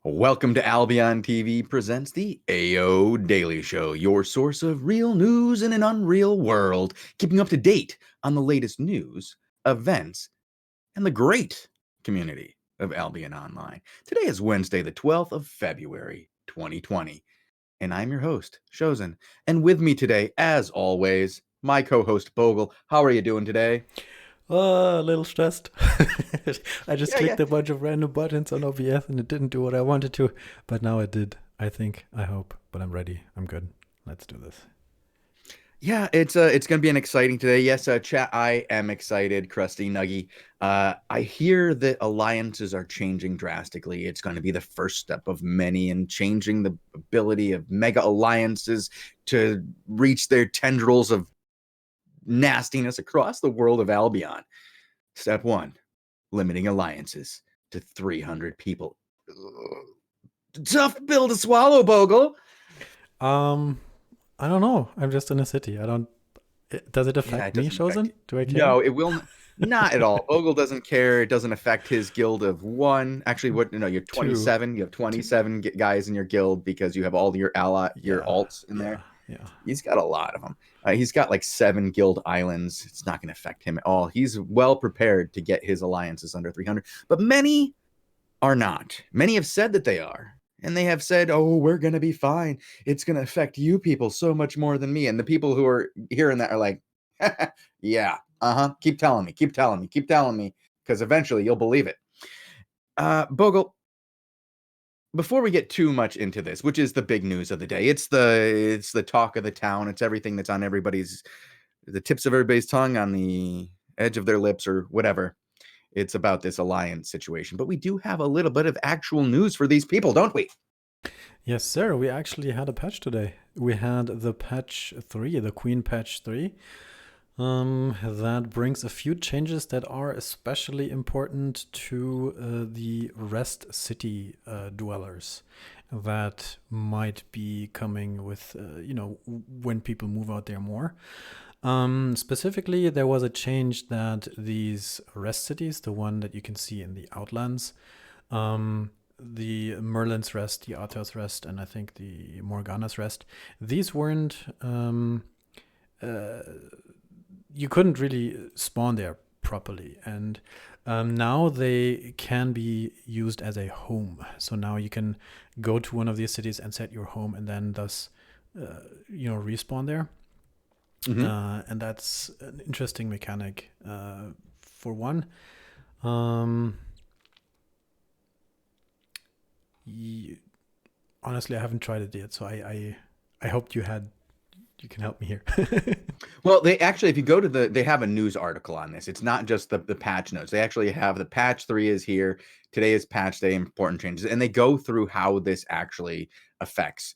Welcome to Albion TV presents the AO Daily Show, your source of real news in an unreal world, keeping up to date on the latest news, events, and the great community of Albion Online. Today is Wednesday, the 12th of February, 2020, and I'm your host, Shozen. And with me today, as always, my co-host, Bogul. How are you doing today? A little stressed. I just Yeah. clicked a bunch of random buttons on OBS and it didn't do what I wanted to, but now it did. I think, I hope, but I'm ready. I'm good. Let's do this. Yeah, it's gonna be an exciting today. Yes, chat. I am excited, Krusty Nuggy. I hear that alliances are changing drastically. It's going to be the first step of many in changing the ability of mega alliances to reach their tendrils of nastiness across the world of Albion. Step one, limiting alliances to 300 people. Tough pill to swallow, Bogle. Um, I don't know. I'm just in a city. I don't. Does it Yeah, it affect me, doesn't affect Chosen? you. Do I care? No, it will not at all. Ogle doesn't care. It doesn't affect his guild of one. Actually, what? No, you're Two. 27. You have Two. 27 guys in your guild because you have all your Yeah. alts in Yeah. there. Yeah. He's got a lot of them. He's got like 7 guild islands. It's not going to affect him at all. He's well prepared to get his alliances under 300, but many are not. Many have said that they are. And they have said, oh, we're going to be fine. It's going to affect you people so much more than me. And the people who are hearing that are like, yeah, keep telling me, keep telling me, keep telling me, because eventually you'll believe it. Bogle, before we get too much into this, which is the big news of the day, it's the talk of the town. It's everything that's on the tips of everybody's tongue, on the edge of their lips, or whatever. It's about this alliance situation. But we do have a little bit of actual news for these people, don't we? Yes, sir. We actually had a patch today. We had the patch 3, the Queen patch 3. That brings a few changes that are especially important to the rest city dwellers that might be coming with, when people move out there more. Specifically, there was a change that these rest cities, the one that you can see in the Outlands, the Merlin's Rest, the Arthur's Rest, and I think the Morgana's Rest, these weren't. You couldn't really spawn there properly, and now they can be used as a home. So now you can go to one of these cities and set your home, and then thus, respawn there. And that's an interesting mechanic. For one, honestly, I haven't tried it yet, so I hoped you can help me here. Well, they actually, if you go to they have a news article on this. It's not just the patch notes. They actually have the patch 3 is here. Today is patch day, important changes. And they go through how this actually affects.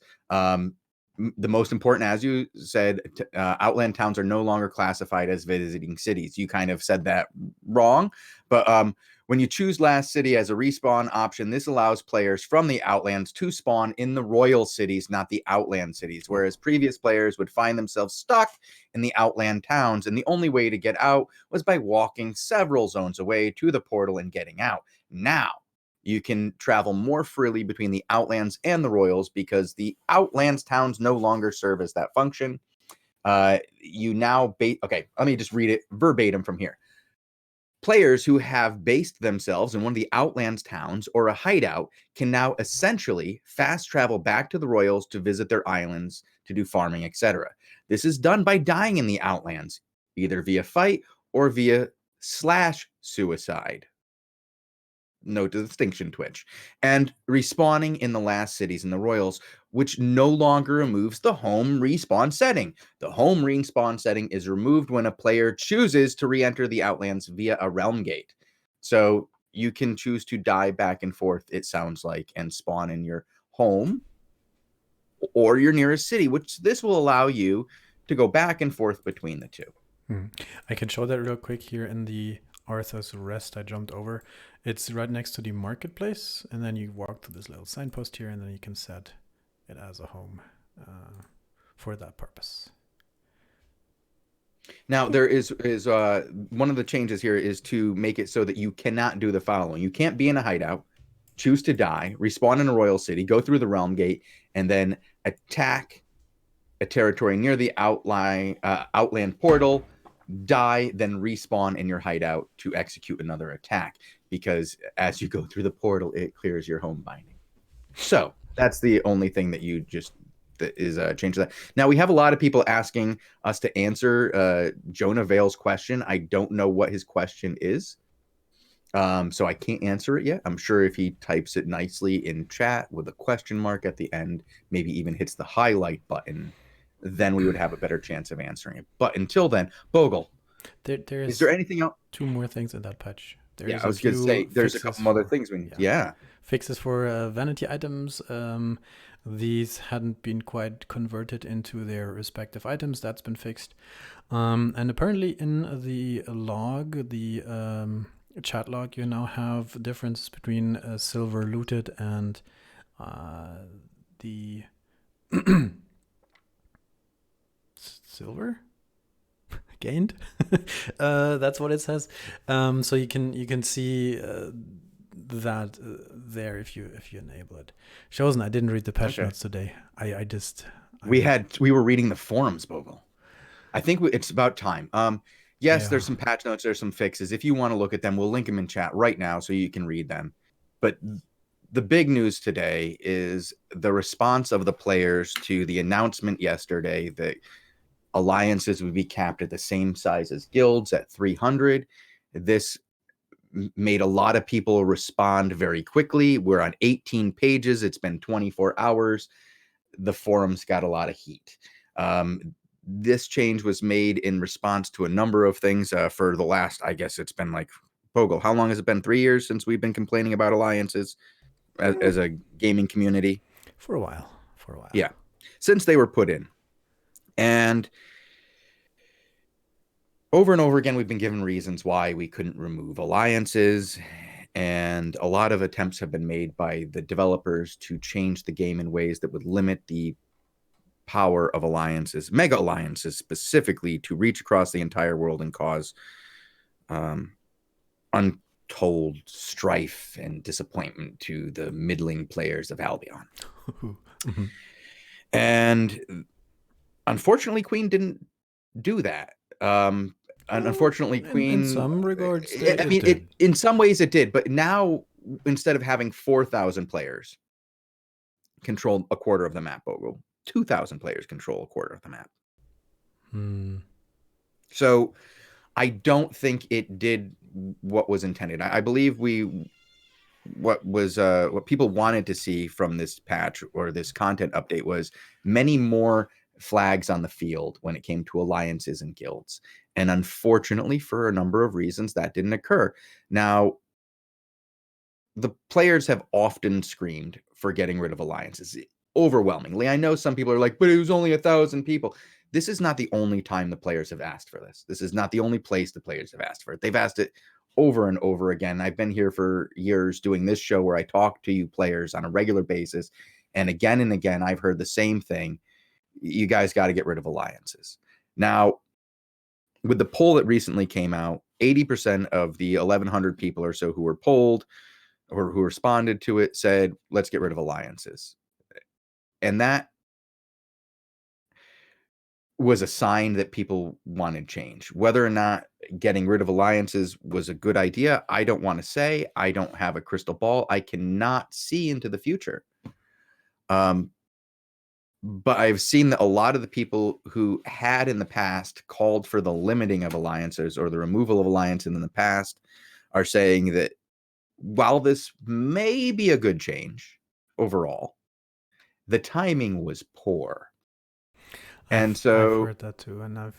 The most important, as you said, outland towns are no longer classified as visiting cities. You kind of said that wrong. But when you choose last city as a respawn option, this allows players from the Outlands to spawn in the royal cities, not the outland cities, whereas previous players would find themselves stuck in the outland towns, and the only way to get out was by walking several zones away to the portal and getting out. Now, you can travel more freely between the Outlands and the Royals because the Outlands towns no longer serve as that function. You now okay, let me just read it verbatim from here. Players who have based themselves in one of the Outlands towns or a hideout can now essentially fast travel back to the Royals to visit their islands, to do farming, etc. This is done by dying in the Outlands, either via fight or via /suicide. Note the distinction, Twitch, and respawning in the last cities in the Royals, which no longer removes the home respawn setting. The home respawn setting is removed when a player chooses to re-enter the Outlands via a realm gate. So you can choose to die back and forth, it sounds like, and spawn in your home or your nearest city, which this will allow you to go back and forth between the two. I can show that real quick here in the Arthur's Rest I jumped over. It's right next to the marketplace, and then you walk to this little signpost here, and then you can set it as a home for that purpose. Now, there is one of the changes here is to make it so that you cannot do the following. You can't be in a hideout, choose to die, respawn in a royal city, go through the realm gate, and then attack a territory near the outland portal, die, then respawn in your hideout to execute another attack. Because as you go through the portal, it clears your home binding. So that's the only thing that you just that is a change to that. Now we have a lot of people asking us to answer Jonah Vale's question. I don't know what his question is. So I can't answer it yet. I'm sure if he types it nicely in chat with a question mark at the end, maybe even hits the highlight button, then we would have a better chance of answering it. But until then, Bogul, is there anything else? 2 more things in that patch. I was going to say there's a couple other things. Fixes for vanity items. These hadn't been quite converted into their respective items. That's been fixed. And apparently in the log, the chat log, you now have differences between silver looted and the silver gained. That's what it says. So you can see that there if you enable it. Shozen, I didn't read the patch notes today. We were reading the forums, Bogul. I think it's about time. There's some patch notes, there's some fixes. If you want to look at them, we'll link them in chat right now so you can read them. But the big news today is the response of the players to the announcement yesterday that alliances would be capped at the same size as guilds at 300. This made a lot of people respond very quickly. We're on 18 pages. It's been 24 hours. The forums got a lot of heat. This change was made in response to a number of things for the last, I guess it's been like, Bogul, how long has it been? 3 years since we've been complaining about alliances as a gaming community? For a while. Yeah, since they were put in. And over again, we've been given reasons why we couldn't remove alliances. And a lot of attempts have been made by the developers to change the game in ways that would limit the power of alliances, mega alliances specifically, to reach across the entire world and cause untold strife and disappointment to the middling players of Albion. Mm-hmm. And unfortunately, Queen didn't do that. And unfortunately, Queen, in some regards, in some ways it did. But now, instead of having 4,000 players control a quarter of the map, Bogul, 2,000 players control a quarter of the map. So I don't think it did what was intended. I believe what people wanted to see from this patch or this content update was many more flags on the field when it came to alliances and guilds. And unfortunately, for a number of reasons, that didn't occur. Now, the players have often screamed for getting rid of alliances. Overwhelmingly. I know some people are like, but it was only 1,000 people. This is not the only time the players have asked for this. This is not the only place the players have asked for it. They've asked it over and over again. I've been here for years doing this show where I talk to you players on a regular basis. And again, I've heard the same thing. You guys got to get rid of alliances. Now, with the poll that recently came out, 80% of the 1,100 people or so who were polled or who responded to it said, let's get rid of alliances. And that was a sign that people wanted change. Whether or not getting rid of alliances was a good idea, I don't want to say. I don't have a crystal ball. I cannot see into the future. But I've seen that a lot of the people who had in the past called for the limiting of alliances or the removal of alliances in the past are saying that while this may be a good change overall, the timing was poor. And so I've heard that too, and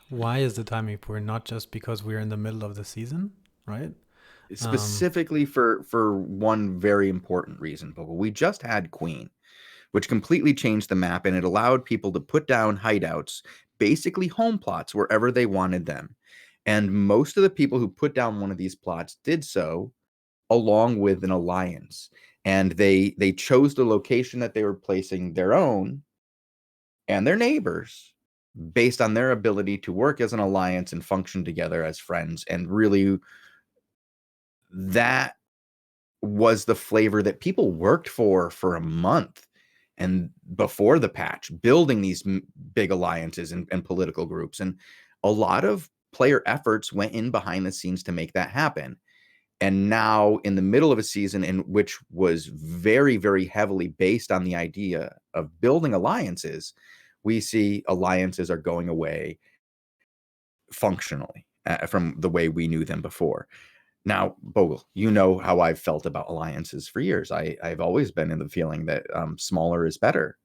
why is the timing poor? Not just because we're in the middle of the season, right? Specifically for one very important reason, Bogul. We just had Queen, which completely changed the map, and it allowed people to put down hideouts, basically home plots, wherever they wanted them. And most of the people who put down one of these plots did so along with an alliance. And they chose the location that they were placing their own and their neighbors based on their ability to work as an alliance and function together as friends and really that was the flavor that people worked for a month and before the patch, building these big alliances and political groups. And a lot of player efforts went in behind the scenes to make that happen. And now, in the middle of a season in which was very, very heavily based on the idea of building alliances, we see alliances are going away functionally from the way we knew them before. Now, Bogle, you know how I've felt about alliances for years. I've always been in the feeling that smaller is better.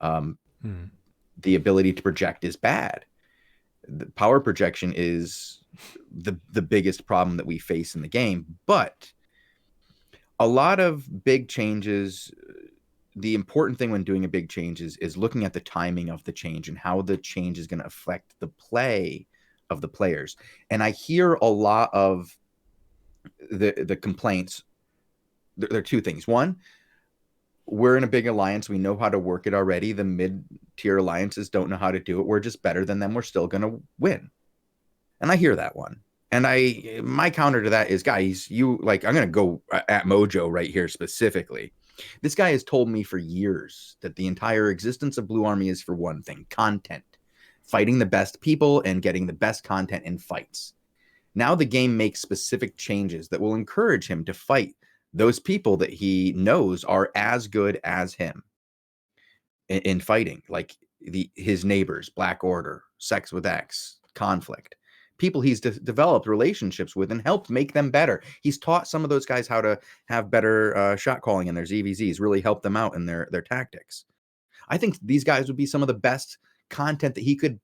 The ability to project is bad. The power projection is the biggest problem that we face in the game. But a lot of big changes, the important thing when doing a big change is looking at the timing of the change and how the change is going to affect the play of the players. And I hear a lot of the complaints. There are two things. One, we're in a big alliance. We know how to work it already. The mid-tier alliances don't know how to do it. We're just better than them. We're still going to win. And I hear that one. And my counter to that is, guys, I'm going to go at Mojo right here specifically. This guy has told me for years that the entire existence of Blue Army is for one thing: content, fighting the best people and getting the best content in fights. Now the game makes specific changes that will encourage him to fight those people that he knows are as good as him in fighting, like his neighbors, Black Order, Sex with X, Conflict, people he's developed relationships with and helped make them better. He's taught some of those guys how to have better shot calling in their ZVZs, really helped them out in their tactics. I think these guys would be some of the best content that he could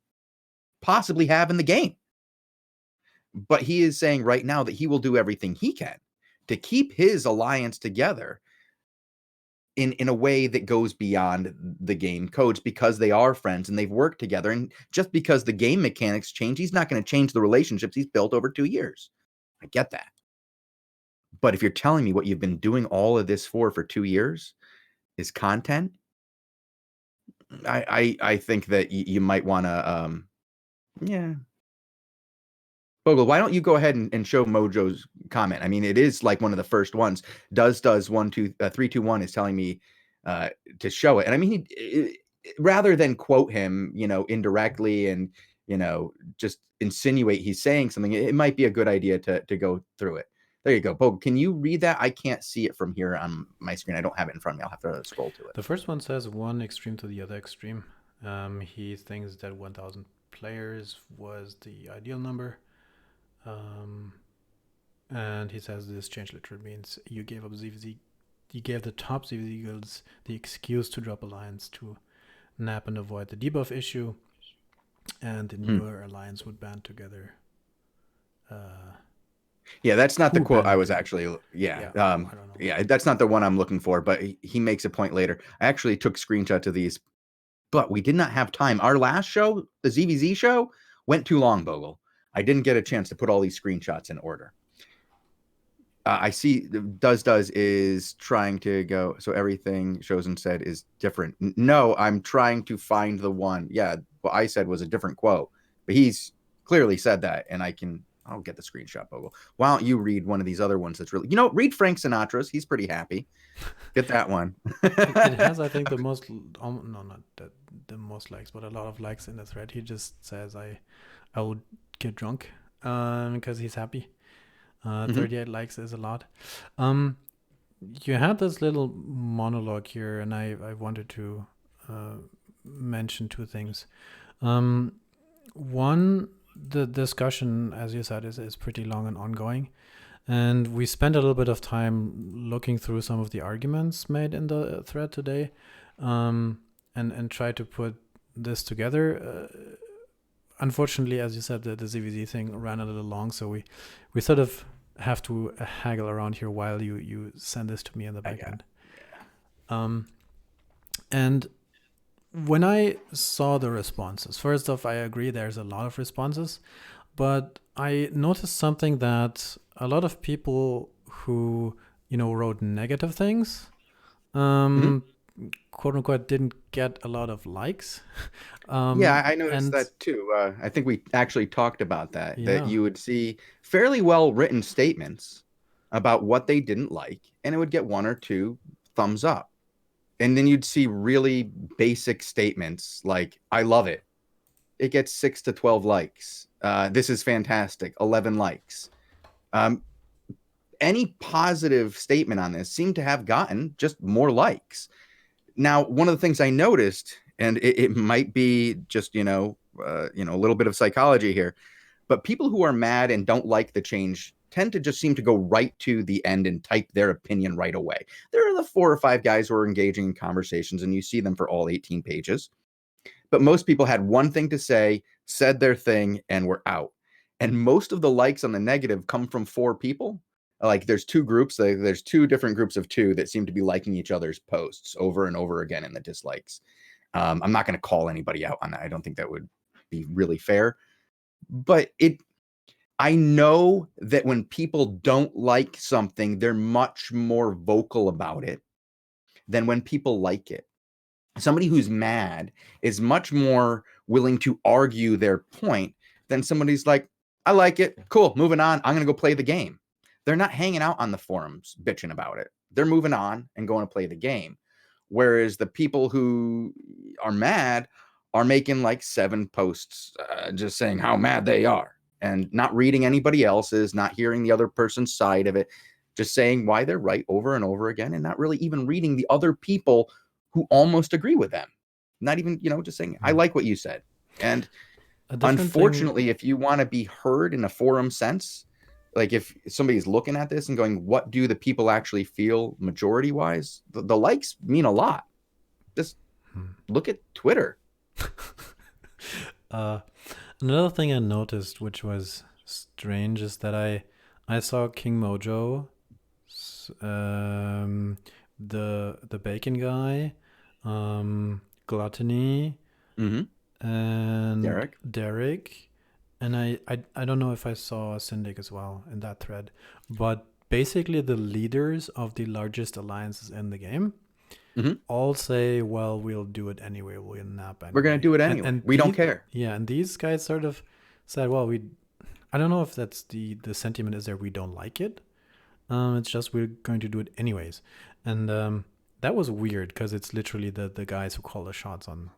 possibly have in the game. But he is saying right now that he will do everything he can to keep his alliance together in a way that goes beyond the game codes, because they are friends and they've worked together. And just because the game mechanics change, he's not going to change the relationships he's built over 2 years. I get that. But if you're telling me what you've been doing all of this for 2 years is content, I think that you might want to, yeah. Bogle, why don't you go ahead and show Mojo's comment? I mean, it is like one of the first ones. Does 321 is telling me to show it, and I mean, rather than quote him, indirectly and just insinuate he's saying something, it might be a good idea to go through it. There you go, Bogle. Can you read that? I can't see it from here on my screen. I don't have it in front of me. I'll have to scroll to it. The first one says one extreme to the other extreme. He thinks that 1,000 players was the ideal number. And he says this change literally means you gave up ZVZ, you gave the top ZVZ guilds the excuse to drop alliance to nap and avoid the debuff issue, and the newer alliance would band together. Yeah, that's not the quote I was actually. Yeah, that's not the one I'm looking for. But he makes a point later. I actually took screenshots of these, but we did not have time. Our last show, the ZVZ show, went too long, Bogle. I didn't get a chance to put all these screenshots in order. I see does is trying to go. So everything Shozen said is different. No, I'm trying to find the one. Yeah, what I said was a different quote, but he's clearly said that, and I'll get the screenshot, Bogle. Why don't you read one of these other ones that's really, read Frank Sinatra's. He's pretty happy. Get that one. It has, I think, the most, no, not the most likes, but a lot of likes in the thread. He just says, I would get drunk because he's happy. 38 likes is a lot. You had this little monologue here, and I wanted to mention two things. One, the discussion, as you said, is pretty long and ongoing. And we spent a little bit of time looking through some of the arguments made in the thread today, and try to put this together. Unfortunately, as you said, the ZVZ thing ran a little long, so we sort of have to haggle around here while you send this to me in the back end. And when I saw the responses, first off, I agree there's a lot of responses, but I noticed something that a lot of people who, wrote negative things, quote unquote, didn't get a lot of likes. I noticed that too. I think we actually talked about that, that you would see fairly well written statements about what they didn't like, and it would get 1 or 2 thumbs up. And then you'd see really basic statements like, I love it. It gets 6 to 12 likes. This is fantastic. 11 likes. Any positive statement on this seemed to have gotten just more likes. Now, one of the things I noticed, and it might be just, a little bit of psychology here, but people who are mad and don't like the change tend to just seem to go right to the end and type their opinion right away. There are the 4 or 5 guys who are engaging in conversations, and you see them for all 18 pages. But most people had one thing to say, said their thing, and were out. And most of the likes on the negative come from 4 people. Like there's 2 groups, there's 2 different groups of 2 that seem to be liking each other's posts over and over again in the dislikes. I'm not going to call anybody out on that. I don't think that would be really fair. But I know that when people don't like something, they're much more vocal about it than when people like it. Somebody who's mad is much more willing to argue their point than somebody who's like, I like it. Cool. Moving on. I'm going to go play the game. They're not hanging out on the forums bitching about it. They're moving on and going to play the game. Whereas the people who are mad are making like 7 posts just saying how mad they are and not reading anybody else's, not hearing the other person's side of it, just saying why they're right over and over again and not really even reading the other people who almost agree with them. Not even, just saying, I like what you said. And unfortunately, if you want to be heard in a forum sense, like if somebody's looking at this and going, what do the people actually feel majority wise? The likes mean a lot. Just look at Twitter. Another thing I noticed, which was strange, is that I saw King Mojo, the bacon guy, Gluttony, and Derek. And I don't know if I saw Syndic as well in that thread, but basically the leaders of the largest alliances in the game all say, well, we'll do it anyway. We'll nap anyway. We're going to do it anyway. And we don't care. Yeah, and these guys sort of said, well, I don't know if that's the sentiment is there we don't like it. It's just we're going to do it anyways. And that was weird because it's literally the guys who call the shots on,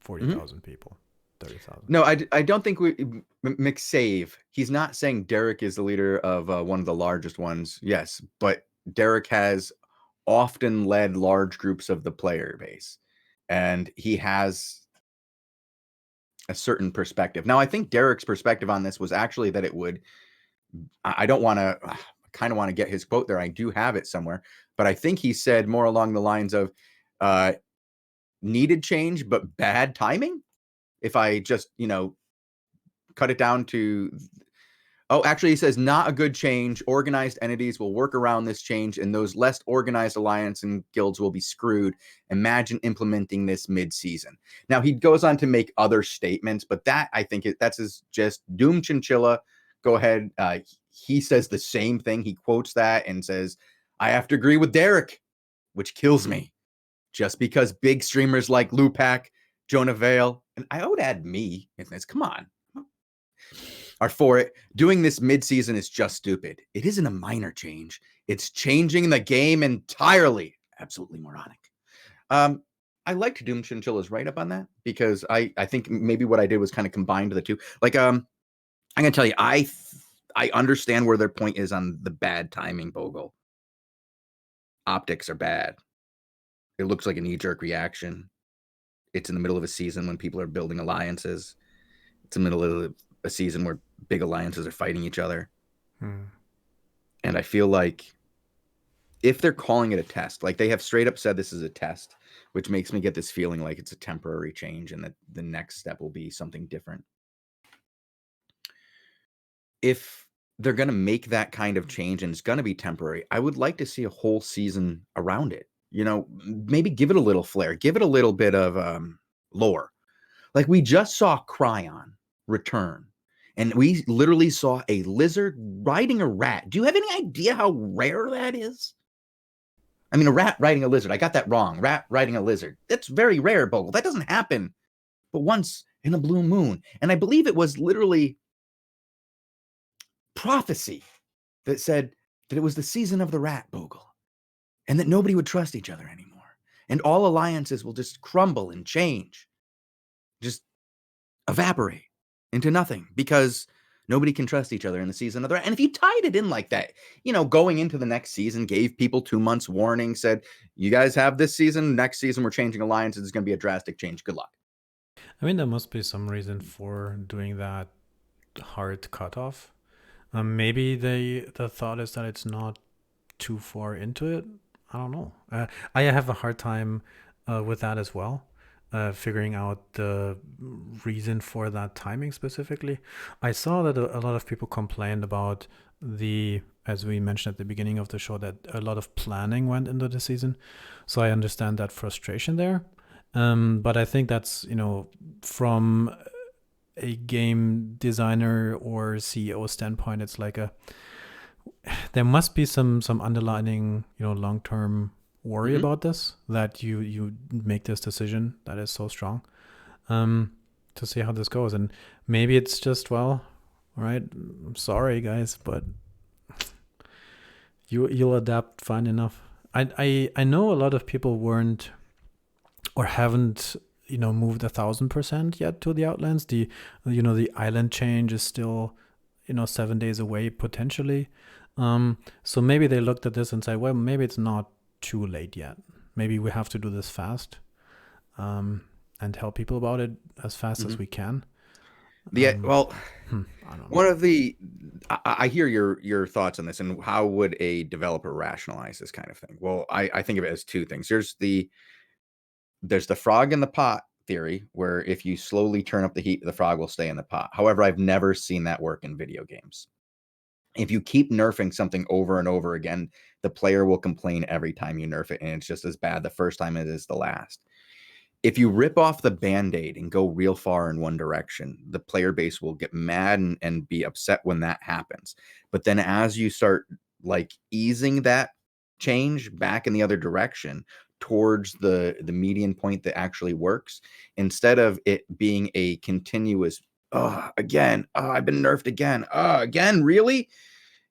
40,000 people. 30,000. No, I don't think McSave, he's not saying Derek is the leader of one of the largest ones. Yes, but Derek has often led large groups of the player base, and he has a certain perspective. Now, I think Derek's perspective on this was actually that it would, I don't want to, kind of want to get his quote there. I do have it somewhere, but I think he said more along the lines of needed change, but bad timing. If I just, cut it down to, actually he says not a good change. Organized entities will work around this change and those less organized alliance and guilds will be screwed. Imagine implementing this mid-season. Now he goes on to make other statements, but that I think that's his just Doom Chinchilla. Go ahead. He says the same thing. He quotes that and says, I have to agree with Derek, which kills me just because big streamers like Lupac, Jonah Vale, and I would add me in this, come on, are for it. Doing this mid-season is just stupid. It isn't a minor change. It's changing the game entirely. Absolutely moronic. I liked Doom Chinchilla's write-up on that because I think maybe what I did was kind of combined the two. Like, I'm going to tell you, I understand where their point is on the bad timing, Bogul. Optics are bad. It looks like a knee-jerk reaction. It's in the middle of a season when people are building alliances. It's in the middle of a season where big alliances are fighting each other. And I feel like if they're calling it a test, like they have straight up said this is a test, which makes me get this feeling like it's a temporary change and that the next step will be something different. If they're going to make that kind of change and it's going to be temporary, I would like to see a whole season around it. Maybe give it a little flair, give it a little bit of lore. Like we just saw Cryon return and we literally saw a lizard riding a rat. Do you have any idea how rare that is? I mean, a rat riding a lizard. I got that wrong. Rat riding a lizard. That's very rare, Bogle. That doesn't happen but once in a blue moon. And I believe it was literally prophecy that said that it was the season of the rat, Bogle, and that nobody would trust each other anymore, and all alliances will just crumble and change, just evaporate into nothing because nobody can trust each other in the season of the rat. And if you tied it in like that, going into the next season, gave people 2 months warning, said, you guys have this season, next season we're changing alliances, it's going to be a drastic change, good luck. I mean, there must be some reason for doing that hard cutoff. Maybe the thought is that it's not too far into it. I don't know. I have a hard time with that as well, figuring out the reason for that timing specifically. I saw that a lot of people complained about as we mentioned at the beginning of the show, that a lot of planning went into the season. So I understand that frustration there. But I think that's, from a game designer or CEO standpoint, it's like there must be some underlining, long-term worry about this, that you make this decision that is so strong, to see how this goes. And maybe it's just, well, all right, I'm sorry guys, but you'll adapt fine enough. I know a lot of people weren't or haven't moved 1,000% yet to the Outlands. The island change is still 7 days away potentially. So maybe they looked at this and said, well, maybe it's not too late yet. Maybe we have to do this fast, and tell people about it as fast as we can. Well, I don't know. one of I hear your thoughts on this, and how would a developer rationalize this kind of thing? Well, I think of it as 2 things. There's the frog in the pot theory, where if you slowly turn up the heat, the frog will stay in the pot. However, I've never seen that work in video games. If you keep nerfing something over and over again, the player will complain every time you nerf it, and it's just as bad the first time as it is the last. If you rip off the Band-Aid and go real far in one direction, the player base will get mad and be upset when that happens. But then as you start easing that change back in the other direction towards the median point that actually works, instead of it being a continuous, again, I've been nerfed again, really?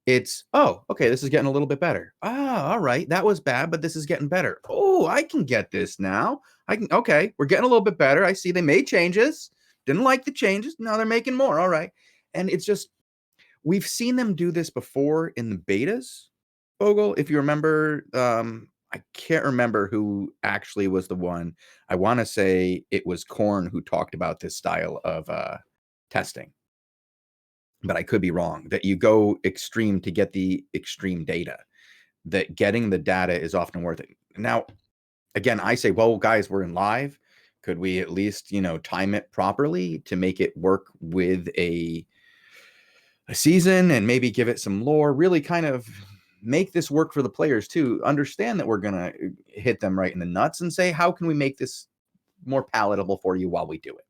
It's, okay, this is getting a little bit better. All right, that was bad, but this is getting better. Oh, I can get this now. Okay, we're getting a little bit better. I see they made changes. Didn't like the changes. Now they're making more. All right. And it's just, we've seen them do this before in the betas, Bogle. If you remember, I can't remember who actually was the one. I want to say it was Korn who talked about this style of testing, but I could be wrong, that you go extreme to get the extreme data, that getting the data is often worth it. Now, again, I say, well, guys, we're in live. Could we at least, time it properly to make it work with a season, and maybe give it some lore, really kind of make this work for the players too, understand that we're going to hit them right in the nuts, and say, how can we make this more palatable for you while we do it?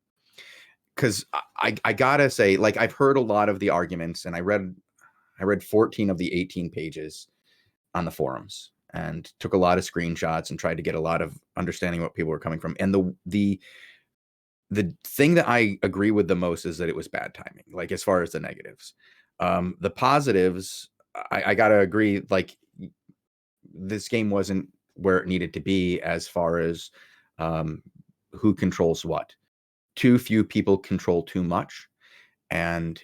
Because I gotta say, I've heard a lot of the arguments, and I read 14 of the 18 pages on the forums, and took a lot of screenshots and tried to get a lot of understanding what people were coming from. And the thing that I agree with the most is that it was bad timing, as far as the negatives. The positives, I gotta agree, this game wasn't where it needed to be as far as who controls what. Too few people control too much, and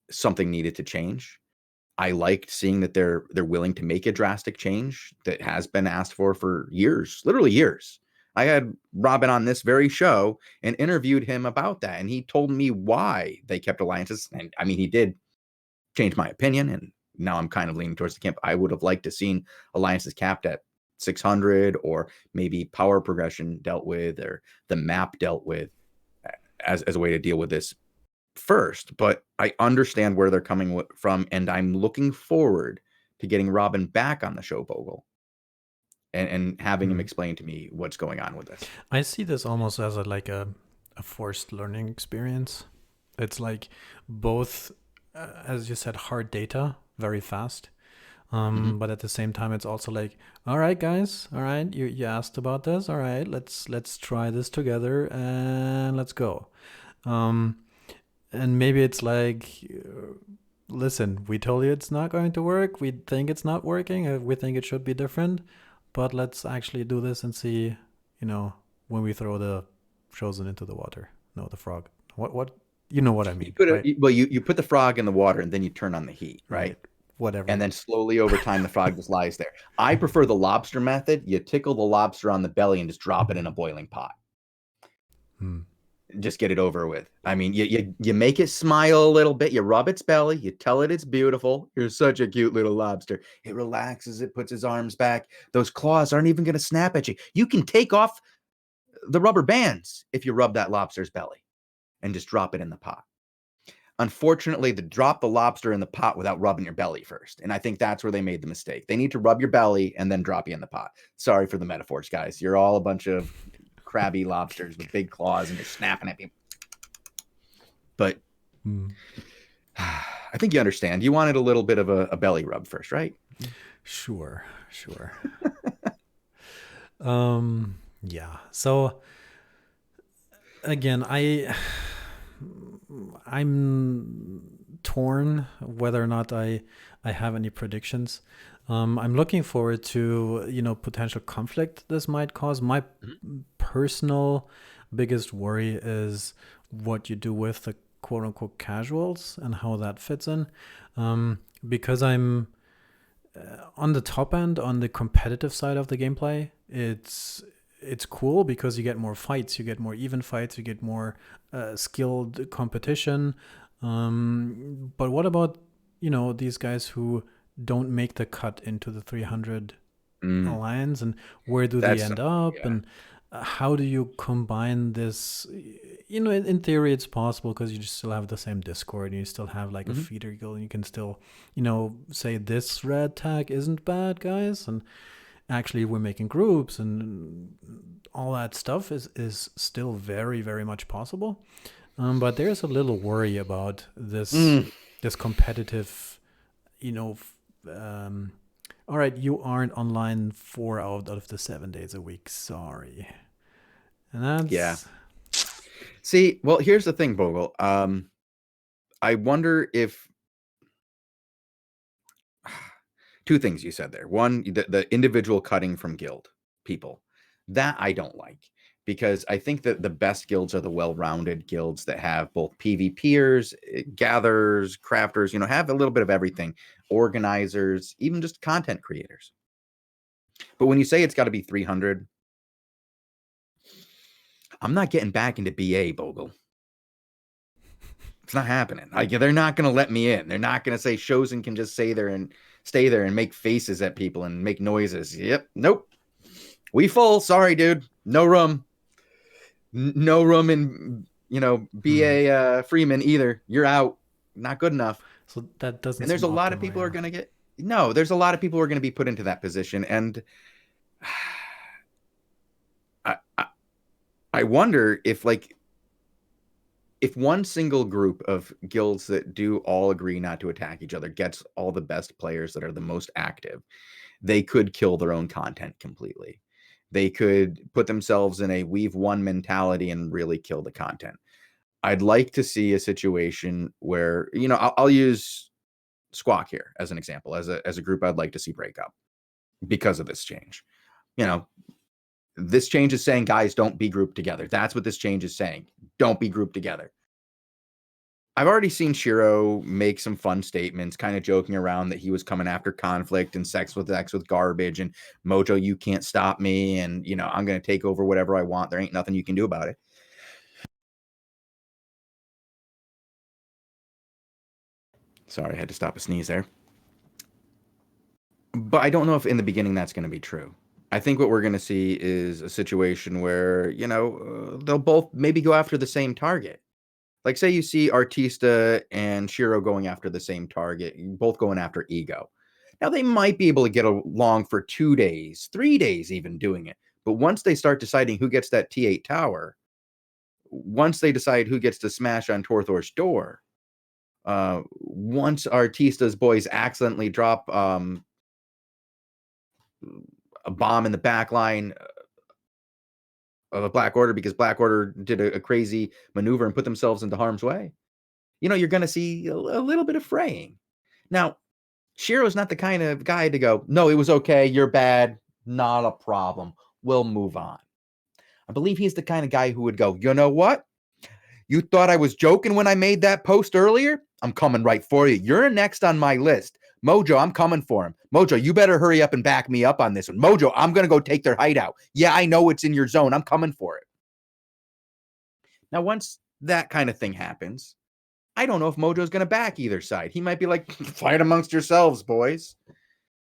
something needed to change. I liked seeing that they're willing to make a drastic change that has been asked for years, literally years. I had Robin on this very show and interviewed him about that, and he told me why they kept alliances. And I mean, he did change my opinion, and now I'm kind of leaning towards the camp. I would have liked to seen alliances capped at 600, or maybe power progression dealt with, or the map dealt with as a way to deal with this first. But I understand where they're coming from, and I'm looking forward to getting Robin back on the show, Bogle, and having him explain to me what's going on with this. I see this almost as a forced learning experience. It's both, as you said, hard data, very fast. But at the same time, it's also all right, guys, all right, you asked about this, all right, let's try this together and let's go. And maybe it's listen, we told you it's not going to work. We think it's not working. We think it should be different. But let's actually do this and see, when we throw the Shozen into the water. No, the frog. What? You know what I mean, right? You put the frog in the water and then you turn on the heat, right? Whatever. And then slowly over time, the frog just lies there. I prefer the lobster method. You tickle the lobster on the belly and just drop it in a boiling pot. Just get it over with. I mean, you make it smile a little bit. You rub its belly. You tell it it's beautiful. You're such a cute little lobster. It relaxes. It puts its arms back. Those claws aren't even going to snap at you. You can take off the rubber bands if you rub that lobster's belly and just drop it in the pot. Unfortunately, they drop the lobster in the pot without rubbing your belly first. And I think that's where they made the mistake. They need to rub your belly and then drop you in the pot. Sorry for the metaphors, guys. You're all a bunch of crabby lobsters with big claws and they're snapping at you. But I think you understand. You wanted a little bit of a belly rub first, right? Sure. Yeah. So again, I'm torn whether or not I have any predictions. I'm looking forward to potential conflict this might cause. My personal biggest worry is what you do with the quote unquote casuals and how that fits in, because I'm on the top end, on the competitive side of the gameplay. It's cool because you get more fights, you get more even fights, you get more skilled competition. But what about these guys who don't make the cut into the 300 alliance, and where do they end up? Yeah. And how do you combine this? In theory, it's possible because you just still have the same Discord and you still have like a feeder guild, and you can still, say this red tag isn't bad, guys, and actually we're making groups and all that stuff is still very, very much possible. But there's a little worry about this competitive, all right, you aren't online 4 out of the 7 days a week. Sorry. And that's... Yeah. See, well, here's the thing, Bogul. I wonder if... Two things you said there. One, the individual cutting from guild people. That I don't like. Because I think that the best guilds are the well-rounded guilds that have both PvPers, gatherers, crafters, have a little bit of everything, organizers, even just content creators. But when you say it's got to be 300, I'm not getting back into BA, Bogul. It's not happening. They're not going to let me in. They're not going to say Shozen can just stay there and make faces at people and make noises. Yep. Nope. We full. Sorry, dude. No room. No room in, BA Freeman either. You're out. Not good enough. So that doesn't. And there's a lot of people who are going to get. No, there's a lot of people who are going to be put into that position, and I wonder if one single group of guilds that do all agree not to attack each other gets all the best players that are the most active, they could kill their own content completely. They could put themselves in a we've won mentality and really kill the content. I'd like to see a situation where, I'll use Squawk here as an example, as a group I'd like to see break up because of this change. This change is saying, guys, don't be grouped together. That's what this change is saying. Don't be grouped together. I've already seen Shiro make some fun statements, kind of joking around that he was coming after conflict and sex with garbage and Mojo, you can't stop me. And, I'm going to take over whatever I want. There ain't nothing you can do about it. Sorry, I had to stop a sneeze there. But I don't know if in the beginning that's going to be true. I think what we're going to see is a situation where, they'll both maybe go after the same target. Like, say you see Artista and Shiro going after the same target, both going after Ego. Now, they might be able to get along for 2 days, 3 days even doing it. But once they start deciding who gets that T8 tower, once they decide who gets to smash on Torthor's door, once Artista's boys accidentally drop a bomb in the back line of a Black Order because Black Order did a crazy maneuver and put themselves into harm's way, you're going to see a little bit of fraying. Now, Shiro's not the kind of guy to go, no, it was okay, you're bad, not a problem, we'll move on. I believe he's the kind of guy who would go, you know what? You thought I was joking when I made that post earlier? I'm coming right for you. You're next on my list. Mojo, I'm coming for him. Mojo, you better hurry up and back me up on this one. Mojo, I'm going to go take their hideout. Yeah, I know it's in your zone. I'm coming for it. Now, once that kind of thing happens, I don't know if Mojo's going to back either side. He might be like, fight amongst yourselves, boys.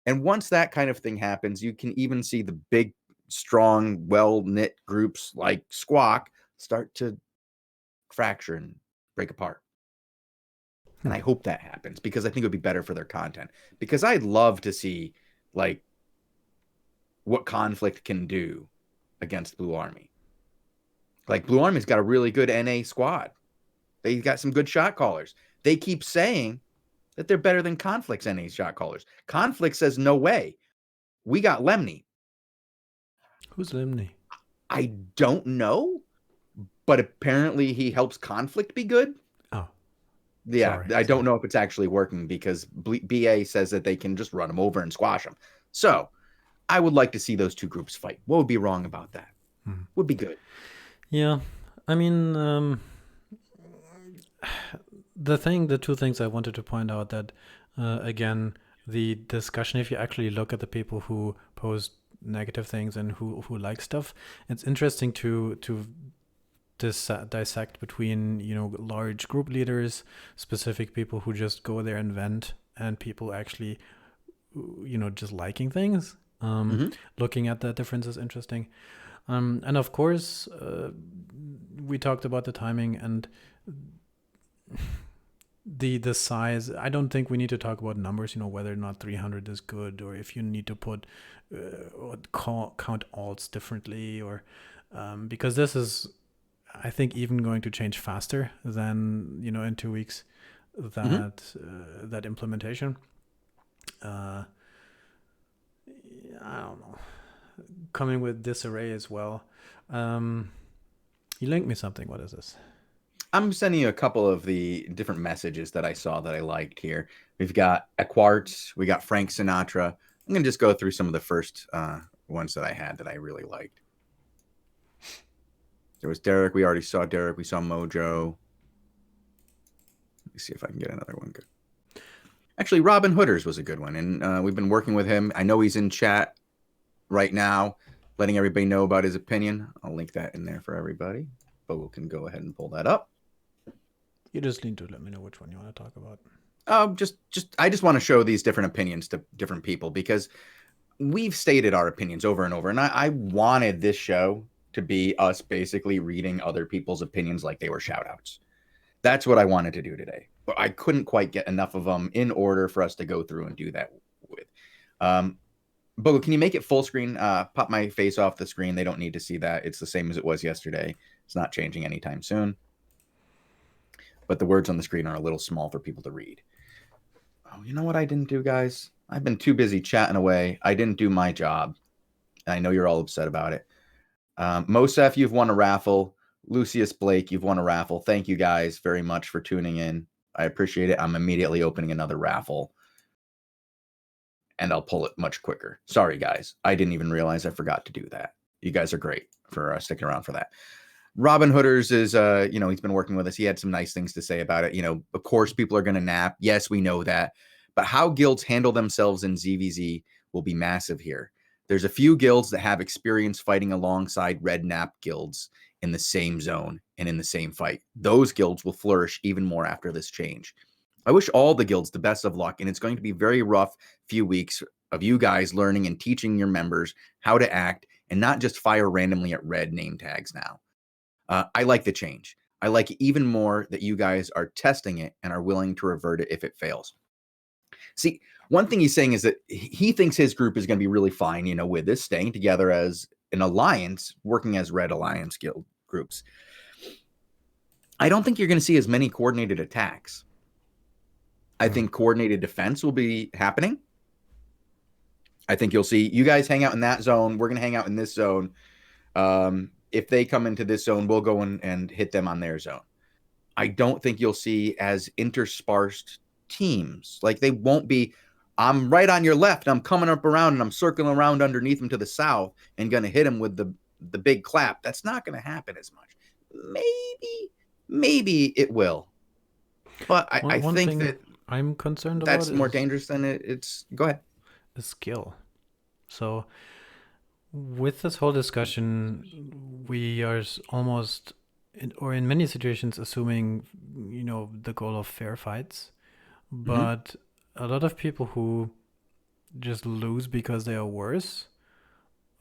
And once that kind of thing happens, you can even see the big, strong, well-knit groups like Squawk start to fracture and break apart. And I hope that happens because I think it would be better for their content. Because I'd love to see like what Conflict can do against Blue Army. Like Blue Army's got a really good NA squad. They got some good shot callers. They keep saying that they're better than Conflict's NA shot callers. Conflict says, no way. We got Lemny. Who's Lemny? I don't know, but apparently he helps Conflict be good. Oh. Yeah, I don't know if it's actually working because BA says that they can just run them over and squash them. So I would like to see those two groups fight. What would be wrong about that? Would be good. Yeah, I mean, the two things I wanted to point out that, again, the discussion, if you actually look at the people who post negative things and who like stuff, it's interesting to dissect between, you know, large group leaders, specific people who just go there and vent, and people actually, you know, just liking things. Looking at that difference is interesting. And of course, we talked about the timing and the size. I don't think we need to talk about numbers, you know, whether or not 300 is good, or if you need to put count alts differently, or because this is, I think, even going to change faster than, you know, in 2 weeks, that that implementation. I don't know, coming with disarray as well. You linked me something. What is this? I'm sending you a couple of the different messages that I saw that I liked here. We've got a Quartz. We got Frank Sinatra. I'm going to just go through some of the first ones that I had that I really liked. There was Derek. We already saw Derek. We saw Mojo. Let me see if I can get another one good. Actually, Robin Hooders was a good one, and we've been working with him. I know he's in chat right now, letting everybody know about his opinion. I'll link that in there for everybody. Bogul can go ahead and pull that up. You just need to let me know which one you want to talk about. I just want to show these different opinions to different people because we've stated our opinions over and over, and I wanted this show to be us basically reading other people's opinions like they were shout-outs. That's what I wanted to do today. But I couldn't quite get enough of them in order for us to go through and do that with. Bogul, can you make it full screen? Pop my face off the screen. They don't need to see that. It's the same as it was yesterday. It's not changing anytime soon. But the words on the screen are a little small for people to read. Oh, you know what I didn't do, guys? I've been too busy chatting away. I didn't do my job. And I know you're all upset about it. Mosef, you've won a raffle. Lucius Blake, you've won a raffle. Thank you guys very much for tuning in. I appreciate it. I'm immediately opening another raffle. And I'll pull it much quicker. Sorry, guys. I didn't even realize I forgot to do that. You guys are great for sticking around for that. Robin Hooders is, you know, he's been working with us. He had some nice things to say about it. You know, of course, people are going to nap. Yes, we know that. But how guilds handle themselves in ZVZ will be massive here. There's a few guilds that have experience fighting alongside red nap guilds in the same zone and in the same fight. Those guilds will flourish even more after this change. I wish all the guilds the best of luck, and it's going to be very rough few weeks of you guys learning and teaching your members how to act and not just fire randomly at red name tags now. I like the change. I like it even more that you guys are testing it and are willing to revert it if it fails. See, one thing he's saying is that he thinks his group is going to be really fine, you know, with this, staying together as an alliance, working as red alliance guild groups. I don't think you're going to see as many coordinated attacks. I think coordinated defense will be happening. I think you'll see you guys hang out in that zone. We're going to hang out in this zone. If they come into this zone, we'll go in and hit them on their zone. I don't think you'll see as interspersed teams. Like they won't be, I'm right on your left, I'm coming up around and I'm circling around underneath him to the south and going to hit him with the big clap. That's not going to happen as much. Maybe it will. But I One think thing that I'm concerned about that's more is dangerous than it's. Go ahead. the skill. So with this whole discussion, we are almost, or in many situations, assuming, the goal of fair fights. But a lot of people who just lose because they are worse,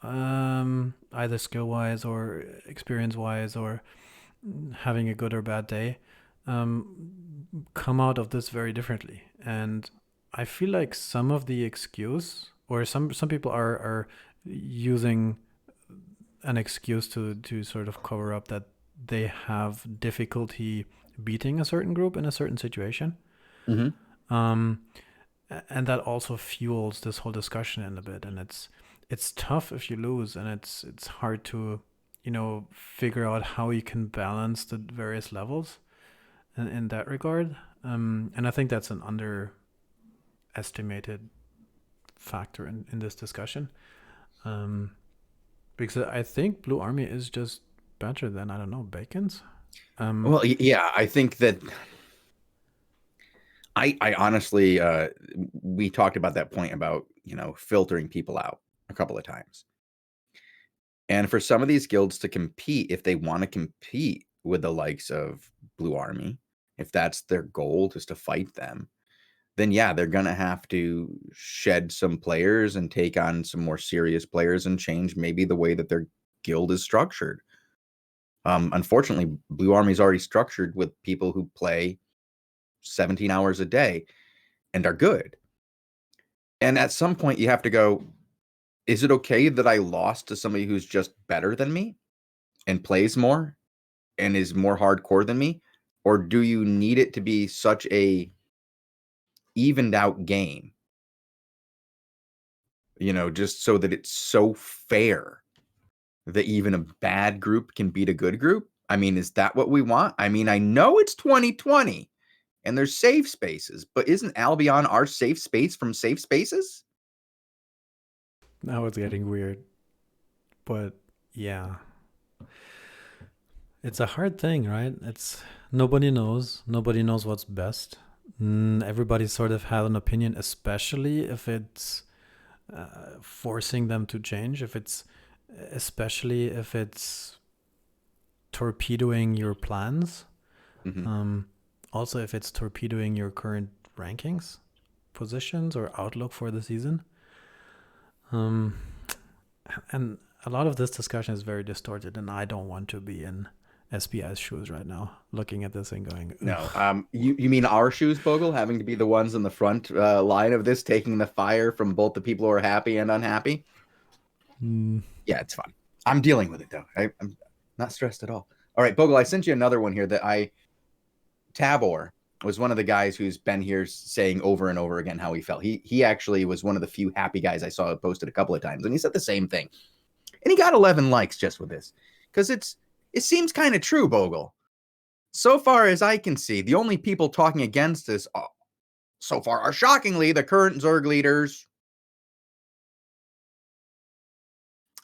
either skill-wise or experience-wise or having a good or bad day, come out of this very differently. And I feel like some of the excuse, or some people are using an excuse to sort of cover up that they have difficulty beating a certain group in a certain situation. And that also fuels this whole discussion in a bit. And it's tough if you lose, and it's hard to figure out how you can balance the various levels in that regard. And I think that's an underestimated factor in this discussion. Because I think Blue Army is just better than, I don't know, Bacon's. Well, yeah, I think that I honestly, we talked about that point about, filtering people out a couple of times. And for some of these guilds to compete, if they want to compete with the likes of Blue Army, if that's their goal, is to fight them, then yeah, they're going to have to shed some players and take on some more serious players and change maybe the way that their guild is structured. Unfortunately, Blue Army is already structured with people who play 17 hours a day and are good. And at some point you have to go, is it okay that I lost to somebody who's just better than me and plays more and is more hardcore than me? Or do you need it to be such a evened out game, just so that it's so fair that even a bad group can beat a good group? I mean, is that what we want? I mean, I know it's 2020 and there's safe spaces, but isn't Albion our safe space from safe spaces? Now it's getting weird. But yeah. It's a hard thing, right? Nobody knows. Nobody knows what's best. Everybody sort of has an opinion, especially if it's forcing them to change. Especially if it's torpedoing your plans. Also, if it's torpedoing your current rankings, positions, or outlook for the season. And a lot of this discussion is very distorted, and I don't want to be in SBI's shoes right now, looking at this and going, ugh. No. You mean our shoes, Bogul, having to be the ones in the front line of this, taking the fire from both the people who are happy and unhappy? Yeah, it's fun. I'm dealing with it, though. I'm not stressed at all. All right, Bogul, I sent you another one here that Tabor was one of the guys who's been here saying over and over again how he felt. He actually was one of the few happy guys I saw posted a couple of times, and he said the same thing. And he got 11 likes just with this, because it seems kind of true, Bogul. So far as I can see, the only people talking against this so far are shockingly the current Zerg leaders.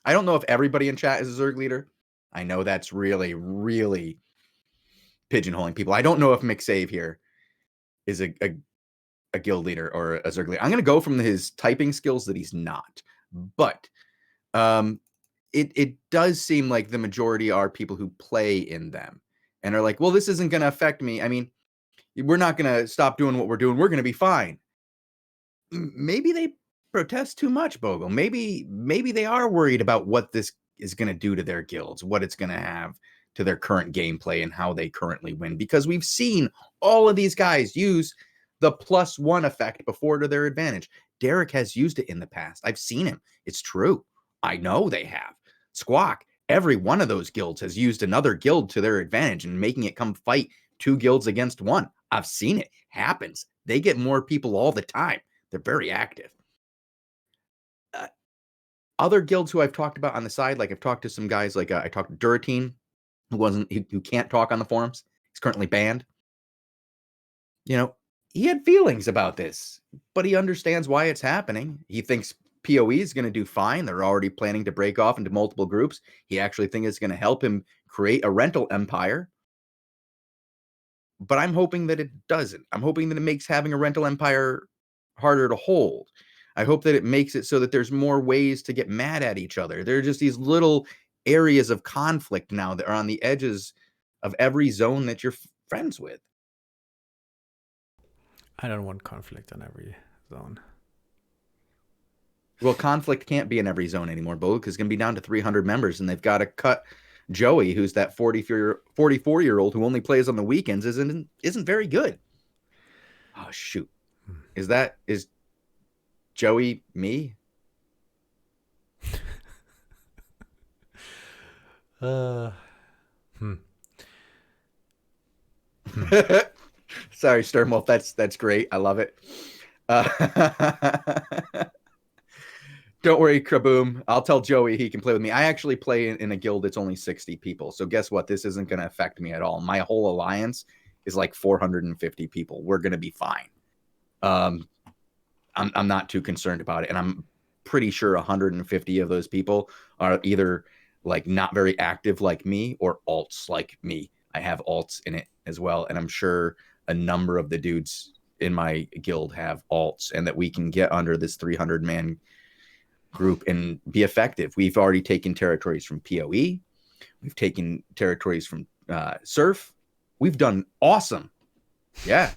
I don't know if everybody in chat is a Zerg leader. I know that's really, really pigeonholing people. I don't know if McSave here is a guild leader or a Zerg leader. I'm going to go from his typing skills that he's not. But it does seem like the majority are people who play in them and are like, well, this isn't going to affect me. I mean, we're not going to stop doing what we're doing. We're going to be fine. Maybe they protest too much, Bogul. Maybe they are worried about what this is going to do to their guilds, what it's going to have to their current gameplay and how they currently win. Because we've seen all of these guys use the +1 effect before to their advantage. Derek has used it in the past. I've seen him. It's true. I know they have. Squawk, every one of those guilds has used another guild to their advantage and making it come fight 2 guilds against 1. I've seen it. Happens. They get more people all the time. They're very active. Other guilds who I've talked about on the side, like I've talked to some guys, like I talked to Duratine, who can't talk on the forums. He's currently banned. he had feelings about this, but he understands why it's happening. He thinks PoE is going to do fine. They're already planning to break off into multiple groups. He actually thinks it's going to help him create a rental empire. But I'm hoping that it doesn't. I'm hoping that it makes having a rental empire harder to hold. I hope that it makes it so that there's more ways to get mad at each other. There are just these little areas of conflict now that are on the edges of every zone that you're friends with. I don't want conflict on every zone. Well, conflict can't be in every zone anymore, Bo, because it's going to be down to 300 members, and they've got to cut Joey, who's that 44-year-old who only plays on the weekends, isn't very good. Oh, shoot. Is Joey me? Sorry, Sternwolf. That's great. I love it. Don't worry, Kraboom. I'll tell Joey he can play with me. I actually play in a guild that's only 60 people. So guess what? This isn't going to affect me at all. My whole alliance is like 450 people. We're going to be fine. I'm not too concerned about it. And I'm pretty sure 150 of those people are either like not very active like me or alts like me. I have alts in it as well. And I'm sure a number of the dudes in my guild have alts, and that we can get under this 300-man group and be effective. We've already taken territories from PoE. We've taken territories from Surf. We've done awesome. Yeah.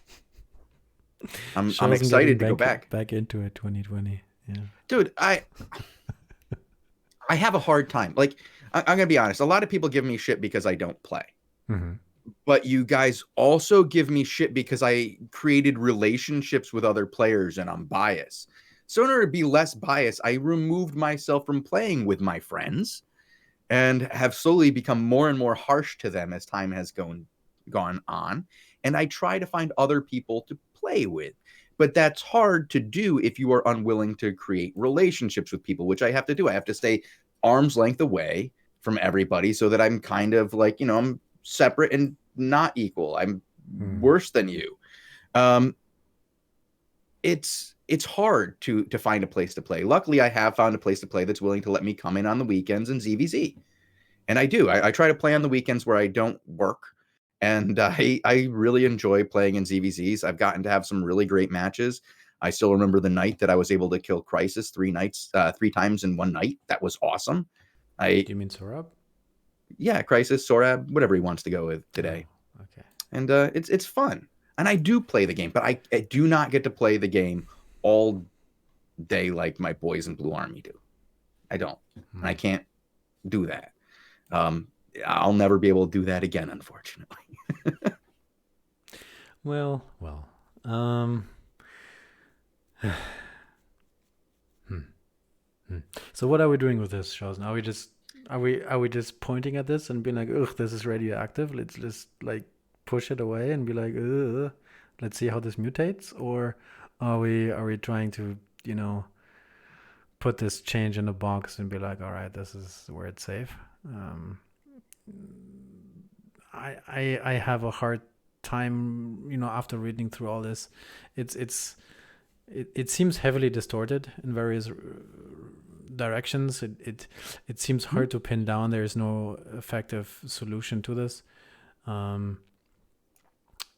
I'm excited to go back into it 2020. Yeah. Dude, I have a hard time. Like, I'm going to be honest. A lot of people give me shit because I don't play. Mm-hmm. But you guys also give me shit because I created relationships with other players and I'm biased. So in order to be less biased, I removed myself from playing with my friends and have slowly become more and more harsh to them as time has gone on. And I try to find other people to play with. But that's hard to do if you are unwilling to create relationships with people, which I have to do. I have to stay arm's length away from everybody so that I'm kind of like, I'm separate and not equal. I'm worse than you. It's hard to find a place to play. Luckily, I have found a place to play that's willing to let me come in on the weekends and ZVZ. And I do. I try to play on the weekends where I don't work. And I really enjoy playing in ZVZs. I've gotten to have some really great matches. I still remember the night that I was able to kill Crisis 3 times in one night. That was awesome. Do you mean Sorab? Yeah, Crisis, Sorab, whatever he wants to go with today. Oh, okay. And it's fun. And I do play the game, but I do not get to play the game all day like my boys in Blue Army do. I don't. And I can't do that. I'll never be able to do that again, unfortunately. Well. So what are we doing with this, Shozen? Are we just pointing at this and being like, ugh, this is radioactive. Let's just like push it away and be like, ugh, let's see how this mutates? Or are we trying to, put this change in a box and be like, all right, this is where it's safe? I have a hard time, after reading through all this. It seems heavily distorted in various directions. It seems hard to pin down. There is no effective solution to this, and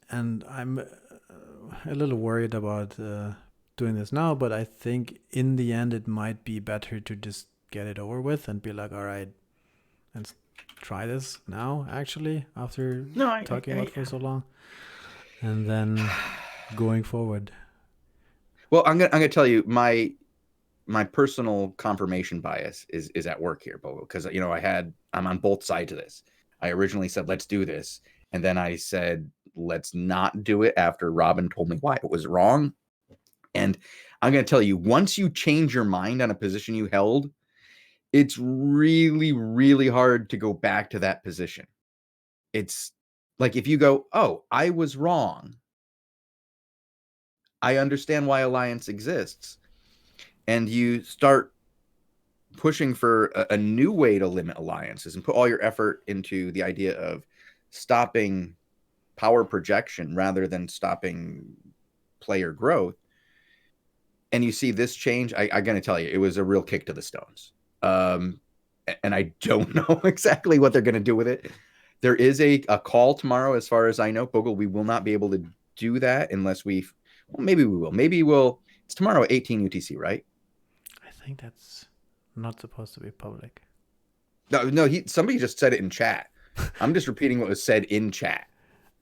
I'm a little worried about doing this now. But I think in the end, it might be better to just get it over with and be like, all right, let's try this now. Actually, after talking about it for so long, and then going forward. Well, I'm gonna tell you my personal confirmation bias is at work here, Bogo, because I'm on both sides of this. I originally said let's do this, and then I said let's not do it after Robin told me why it was wrong. And I'm gonna tell you, once you change your mind on a position you held, it's really, really hard to go back to that position. It's like if you go, oh, I was wrong. I understand why Alliance exists. And you start pushing for a new way to limit alliances and put all your effort into the idea of stopping power projection rather than stopping player growth, and you see this change, I'm going to tell you, it was a real kick to the stones. And I don't know exactly what they're going to do with it. There is a call tomorrow, as far as I know. Bogul, we will not be able to do that unless well, maybe we will. Maybe we'll. It's tomorrow at 18 UTC, right? I think that's not supposed to be public. No. Somebody just said it in chat. I'm just repeating what was said in chat.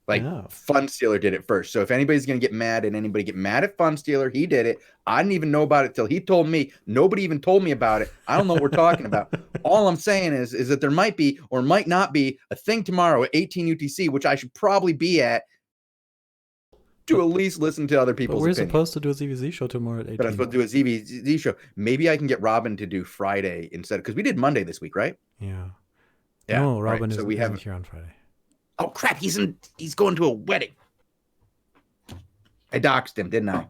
Like, Funstealer did it first. So if anybody's going to get mad at anybody, get mad at Funstealer. He did it. I didn't even know about it till he told me. Nobody even told me about it. I don't know what we're talking about. All I'm saying is that there might be or might not be a thing tomorrow at 18 UTC, which I should probably be at to at least listen to other people's opinions. We're supposed to do a ZVZ show tomorrow at 18. But I'm supposed to do a ZVZ show. Maybe I can get Robin to do Friday instead, because we did Monday this week, right? Yeah. No, Robin isn't here on Friday. Oh crap! He's going to a wedding. I doxed him, didn't I?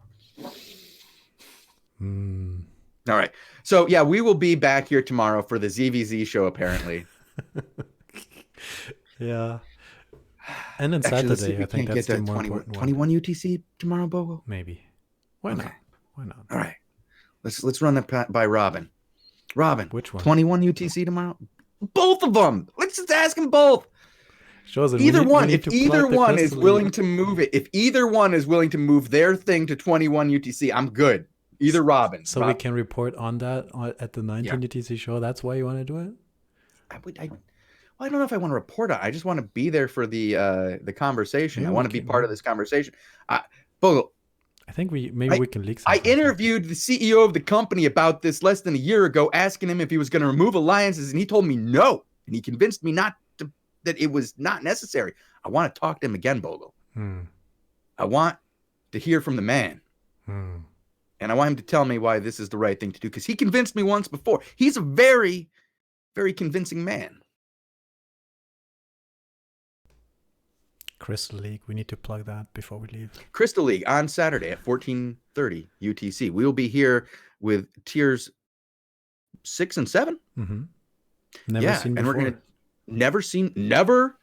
All right. So yeah, we will be back here tomorrow for the ZVZ show, apparently. Yeah. And then Saturday, I think that's the more important 21 UTC tomorrow, Bogul? Maybe. Why not? Why not? All right. Let's run that by Robin. Robin, which one? 21 UTC tomorrow? Both of them. Let's just ask them both. Shozen, either one. If either one is willing to move it, if either one is willing to move their thing to 21 UTC, I'm good. Either Robin. So we can report on that at the 19 UTC show. That's why you want to do it? I don't know if I want to report on. I just want to be there for the conversation. I want to be part of this conversation. Bogul, I think we can leak something. I interviewed the CEO of the company about this less than a year ago, asking him if he was going to remove alliances, and he told me no. And he convinced me that it was not necessary. I want to talk to him again, Bogul. I want to hear from the man. And I want him to tell me why this is the right thing to do, because he convinced me once before. He's a very, very convincing man. Crystal League, we need to plug that before we leave. Crystal League on Saturday at 14:30 UTC. We will be here with tiers 6 and 7. Never seen before. And we're never